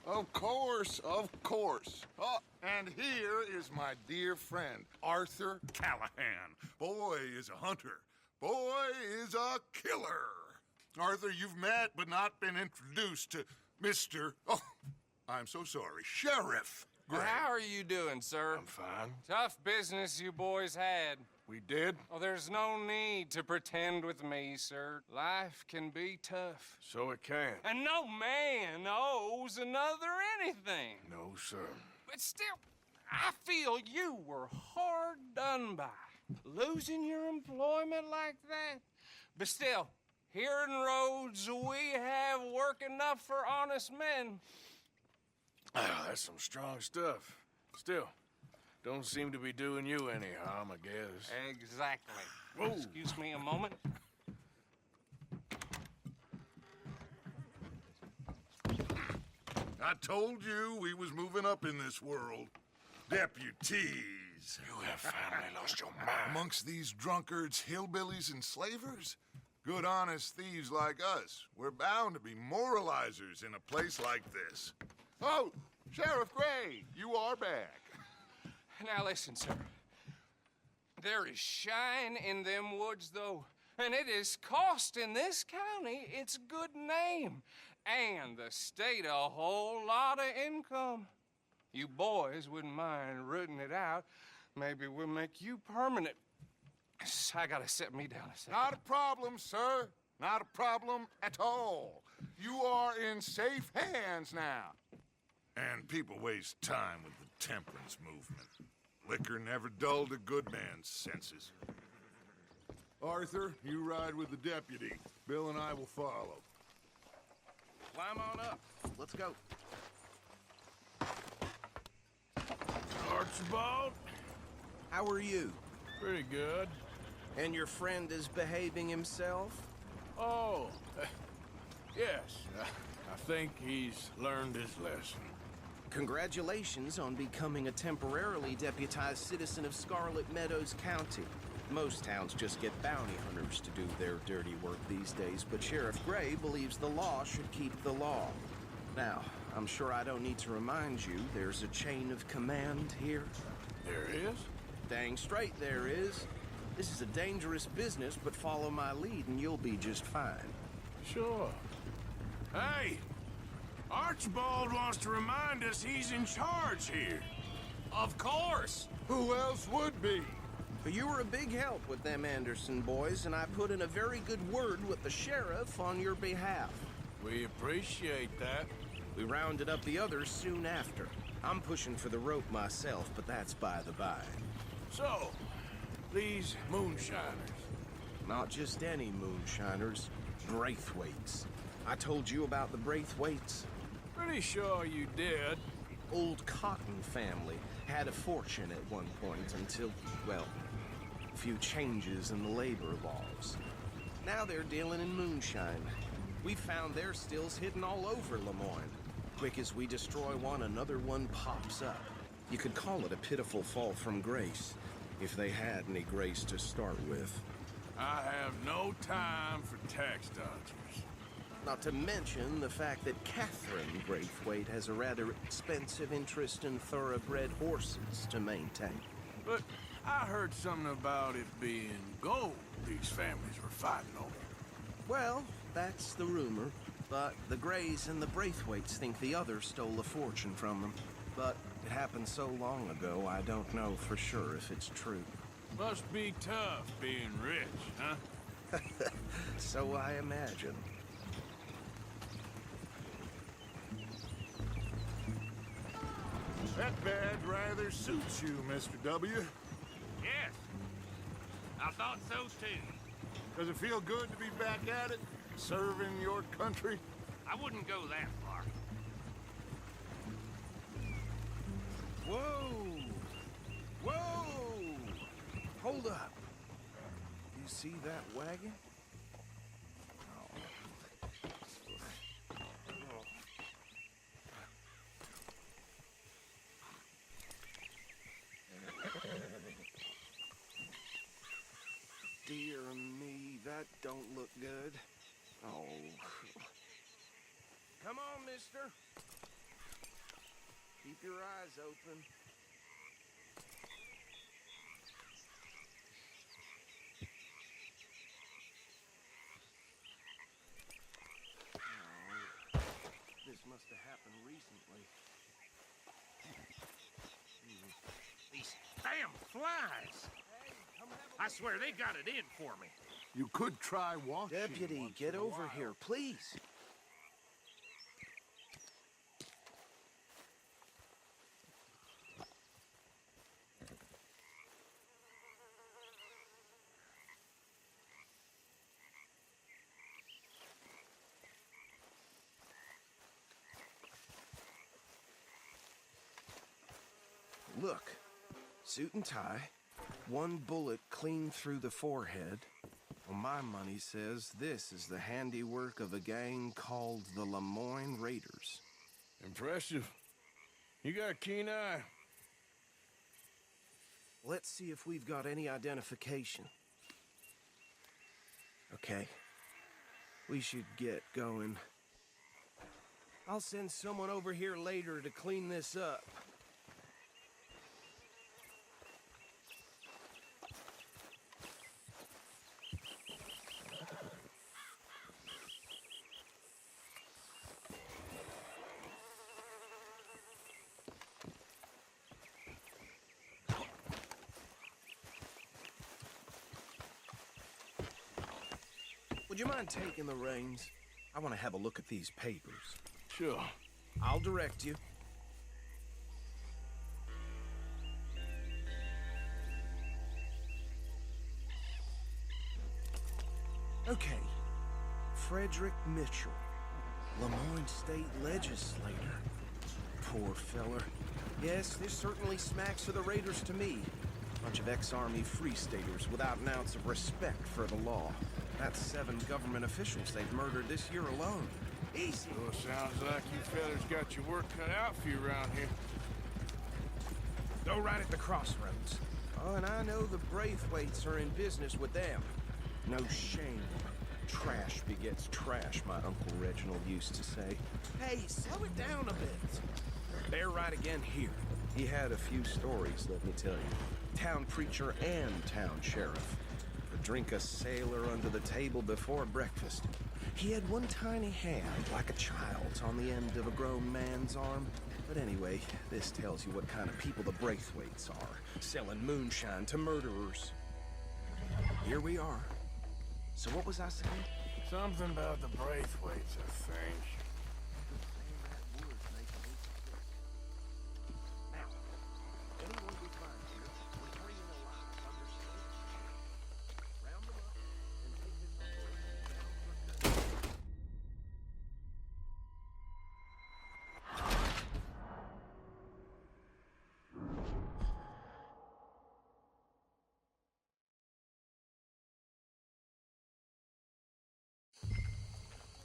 Of course, of course. Oh, and here is my dear friend, Arthur Callahan. Boy is a hunter. Boy is a killer. Arthur, you've met but not been introduced to Mr. Oh, I'm so sorry, Sheriff Gray. How are you doing, sir? I'm fine. Tough business you boys had. We did? Oh, there's no need to pretend with me, sir. Life can be tough. So it can. And no man owes another anything. No, sir. But still, I feel you were hard done by. Losing your employment like that. But still, here in Rhodes, we have work enough for honest men. Ah, that's some strong stuff. Still, don't seem to be doing you any harm, I guess. Exactly. Whoa. Excuse me a moment. I told you we was moving up in this world. Deputies. You have finally lost your mind. Amongst these drunkards, hillbillies, and slavers? Good honest thieves like us. We're bound to be moralizers in a place like this. Oh, Sheriff Gray, you are back. Now listen, sir. There is shine in them woods, though, and it is costing this county its good name, and the state a whole lot of income. You boys wouldn't mind rooting it out. Maybe we'll make you permanent. I gotta set me down a second. Not a problem, sir. Not a problem at all. You are in safe hands now. And people waste time with the temperance movement. Liquor never dulled a good man's senses. Arthur, you ride with the deputy. Bill and I will follow. Climb on up. Let's go. Archibald? How are you? Pretty good. And your friend is behaving himself? Oh, yes. I think he's learned his lesson. Congratulations on becoming a temporarily deputized citizen of Scarlet Meadows County. Most towns just get bounty hunters to do their dirty work these days, but Sheriff Gray believes the law should keep the law. Now, I'm sure I don't need to remind you there's a chain of command here. There is? Dang straight there is. This is a dangerous business, but follow my lead and you'll be just fine. Sure. Hey! Archibald wants to remind us he's in charge here. Of course! Who else would be? But you were a big help with them Anderson boys, and I put in a very good word with the sheriff on your behalf. We appreciate that. We rounded up the others soon after. I'm pushing for the rope myself, but that's by the by. So, these moonshiners. Not just any moonshiners, Braithwaites. I told you about the Braithwaites. Pretty sure you did. Old Cotton family had a fortune at one point until, well, a few changes in the labor laws. Now they're dealing in moonshine. We found their stills hidden all over Lemoyne. Quick as we destroy one, another one pops up. You could call it a pitiful fall from grace, if they had any grace to start with. I have no time for tax dodgers. Not to mention the fact that Catherine Braithwaite has a rather expensive interest in thoroughbred horses to maintain. But I heard something about it being gold these families were fighting over. Well, that's the rumor. But the Grays and the Braithwaites think the other stole a fortune from them. But it happened so long ago, I don't know for sure if it's true. Must be tough being rich, huh? So I imagine. That badge rather suits you, Mr. W. Yes, I thought so too. Does it feel good to be back at it, serving your country? I wouldn't go that far. Whoa! Whoa! Hold up. You see that wagon? Dear me, that don't look good. Oh. Come on, mister. your eyes open. Oh, this must have happened recently. These damn flies! I swear they got it in for me. You could try washing. Deputy, once get in a over while. here, please. Look, suit and tie, one bullet clean through the forehead. Well, my money says this is the handiwork of a gang called the Lemoyne Raiders. Impressive. You got a keen eye. Let's see if we've got any identification. Okay. We should get going. I'll send someone over here later to clean this up. Would you mind taking the reins? I want to have a look at these papers. Sure. I'll direct you. Okay. Frederick Mitchell, Lemoyne State Legislator. Poor feller. Yes, this certainly smacks of the Raiders to me. Bunch of ex-Army Free Staters without an ounce of respect for the law. That's 7 government officials they've murdered this year alone. Easy. Well, sounds like you fellas got your work cut out for you around here. Go right at the crossroads. Oh, and I know the Braithwaites are in business with them. No shame. Trash begets trash, my Uncle Reginald used to say. Hey, slow it down a bit. Bear right again here. He had a few stories, let me tell you. Town preacher and town sheriff. Could drink a sailor under the table before breakfast. He had one tiny hand, like a child's, on the end of a grown man's arm. But anyway, this tells you what kind of people the Braithwaites are, selling moonshine to murderers. Here we are. So what was I saying? Something about the Braithwaites, I think. Now, anyone we find here, we bring in alive, understood? Round them up and take this operation down for good.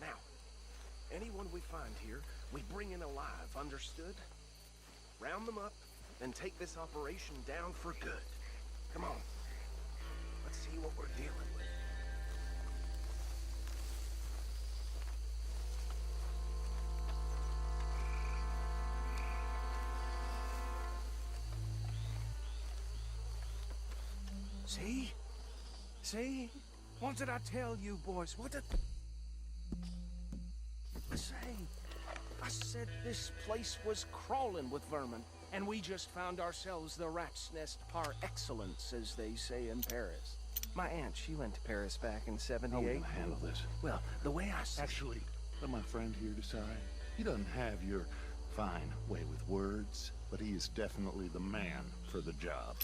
Now, anyone we find here, we bring in alive, understood? Round them up, and take this operation down for good. Come on. Let's see what we're dealing with. See? See? What did I tell you, boys? What did... I said this place was crawling with vermin, and we just found ourselves the rat's nest par excellence, as they say in Paris. My aunt, she went to Paris back in '78. How are we gonna handle this? Well, the way I see... Actually, let my friend here decide. He doesn't have your fine way with words, but he is definitely the man for the job.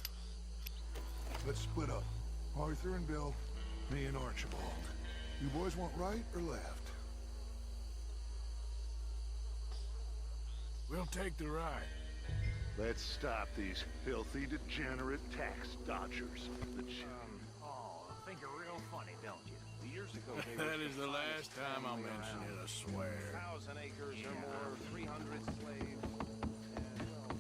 Let's split up. Arthur and Bill, me and Archibald. You boys want right or left? We'll take the ride. Let's stop these filthy, degenerate tax dodgers. Oh, think you're real funny, don't you? Years ago, they were That is the just last time I'll family mention around. it, I swear. 1,000 acres or more, 300 slaves. And, well,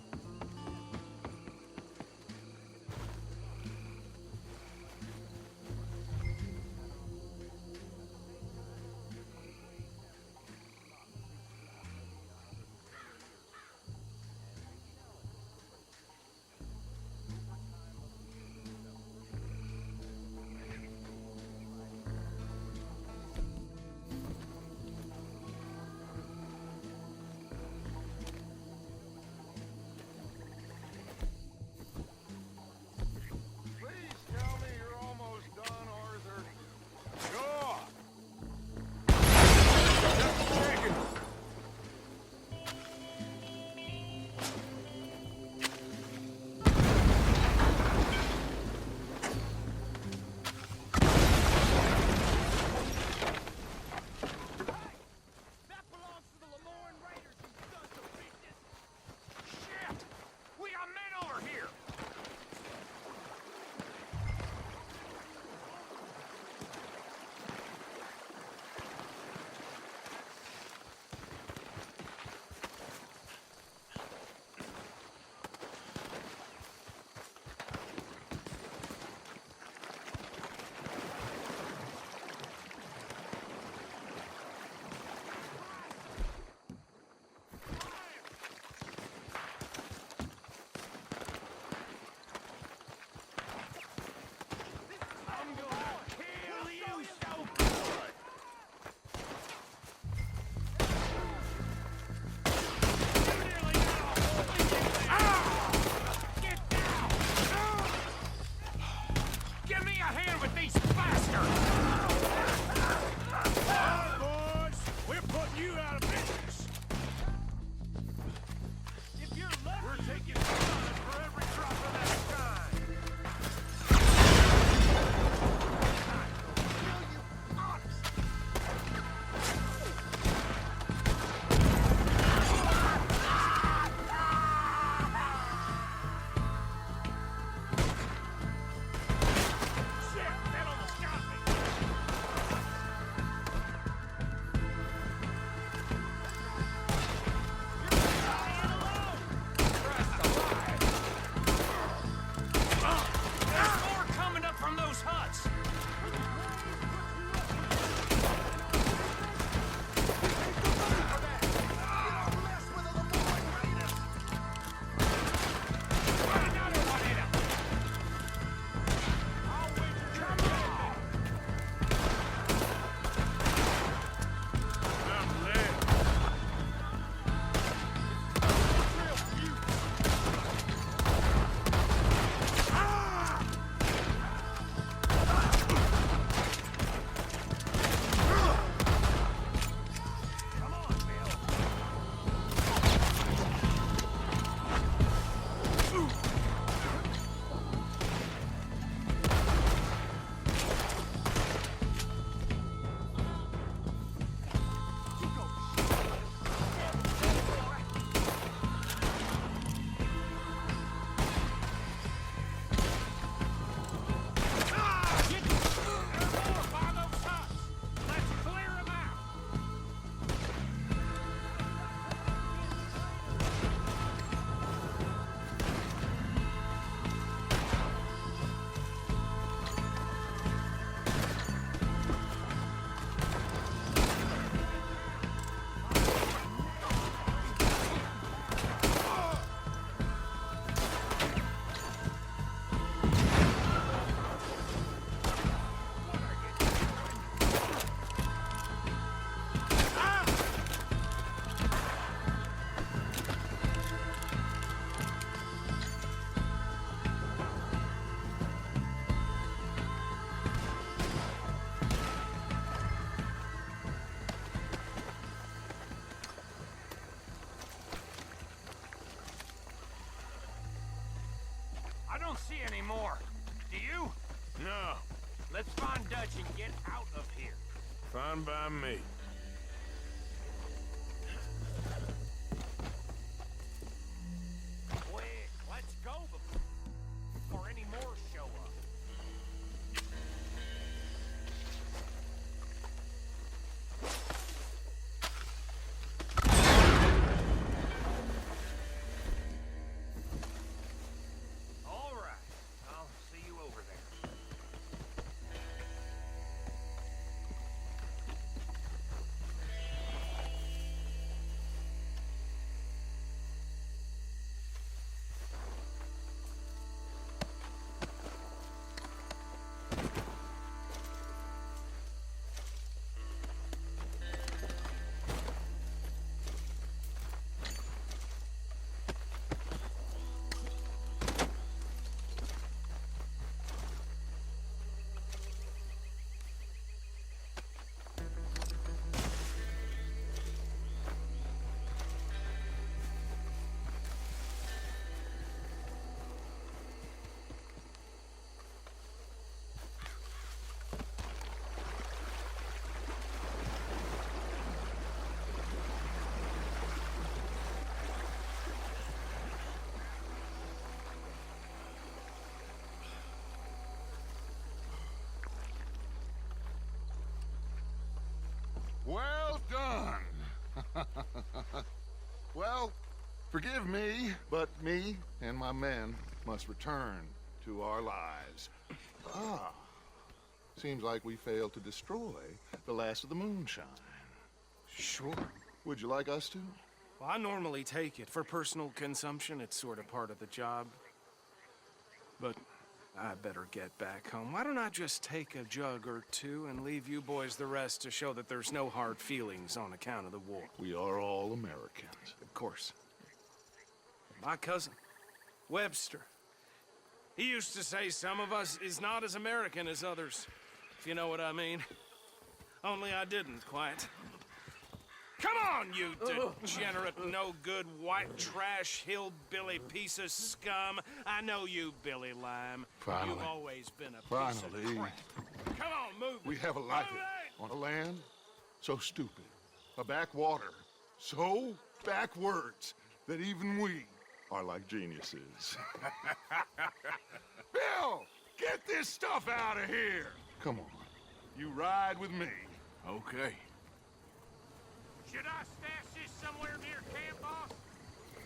see any more. Do you? No, Let's find Dutch and get out of here. fine by me. Quick, let's go before any more show up. All right, I'll see you over there. Well done. Well, forgive me, but me and my men must return to our lives. Ah, seems like we failed to destroy the last of the moonshine. Sure. Would you like us to? Well, I normally take it. For personal consumption, it's sort of part of the job. But I better get back home. Why don't I just take a jug or two and leave you boys the rest to show that there's no hard feelings on account of the war? We are all Americans. Of course. My cousin, Webster, he used to say some of us is not as American as others, if you know what I mean. Only I didn't quite. Come on, you degenerate, no-good, white trash, hillbilly piece of scum. I know you, Billy Lime. Finally. You've always been a piece Finally. of crap. Come on, move. We have a life on a land so stupid, a backwater so backwards that even we are like geniuses. Bill, get this stuff out of here. Come on, you ride with me. Okay. Should I stash this somewhere near camp, boss?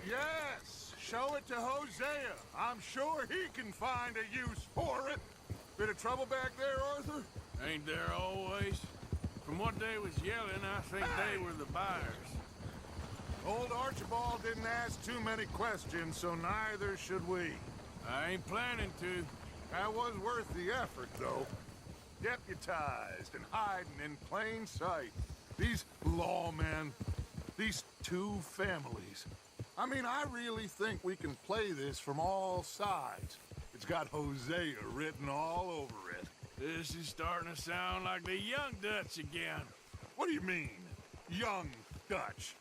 Yes, show it to Hosea. I'm sure he can find a use for it. Bit of trouble back there, Arthur? Ain't there always? From what they was yelling, I think they were the buyers. Old Archibald didn't ask too many questions, so neither should we. I ain't planning to. That was worth the effort, though. Deputized and hiding in plain sight. These lawmen, these two families. I mean, I really think we can play this from all sides. It's got Hosea written all over it. This is starting to sound like the young Dutch again. What do you mean, young Dutch?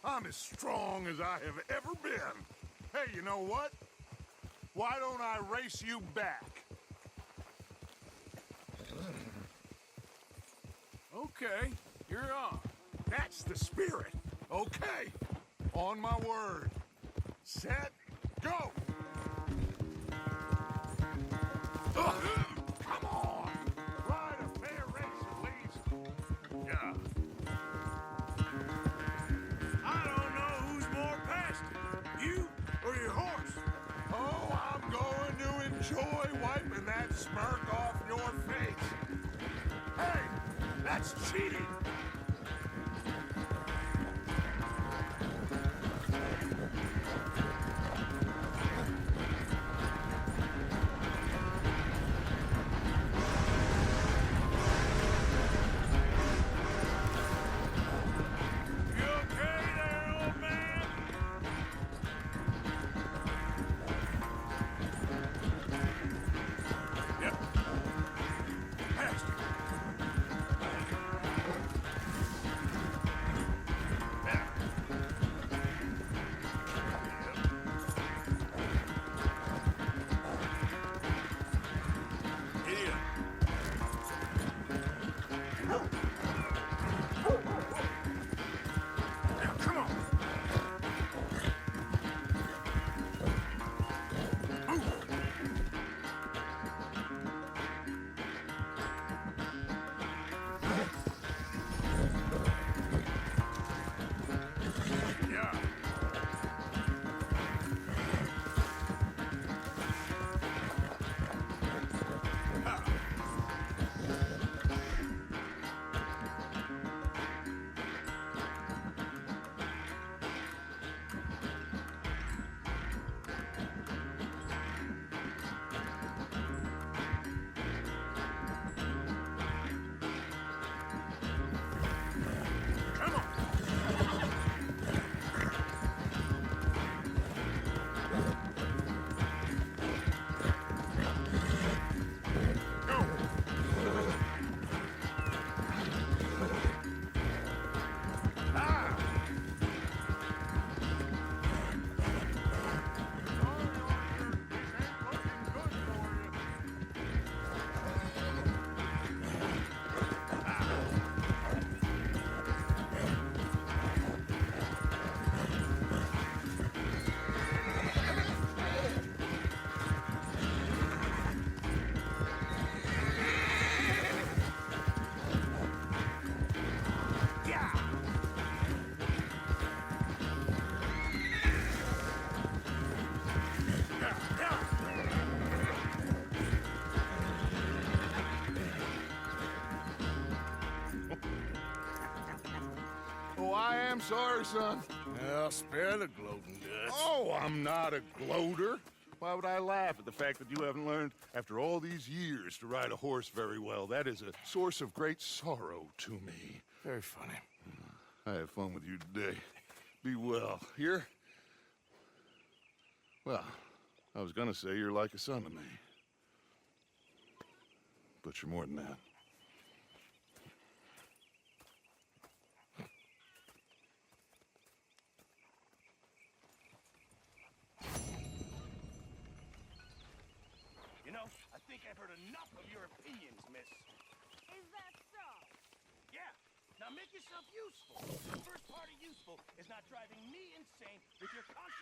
I'm as strong as I have ever been. Hey, you know what? Why don't I race you back? Okay, you're on. That's the spirit. Okay. On my word. Set, go! Ugh. Come on! Ride a fair race at least. Yeah. I don't know who's more pasty, you or your horse. Oh, I'm going to enjoy wiping that smirk off your face. Hey, that's cheating. You okay there, old man? Yep. Pasty. sorry, son. Well, spare the gloating, Dutch. Oh, I'm not a gloater. Why would I laugh at the fact that you haven't learned, after all these years, to ride a horse very well? That is a source of great sorrow to me. Very funny. I had fun with you today. Be well. Here? Well, I was gonna say you're like a son to me. But you're more than that. You know, I think I've heard enough of your opinions, miss. Is that so? Yeah. Now make yourself useful. The first part of useful is not driving me insane with your constant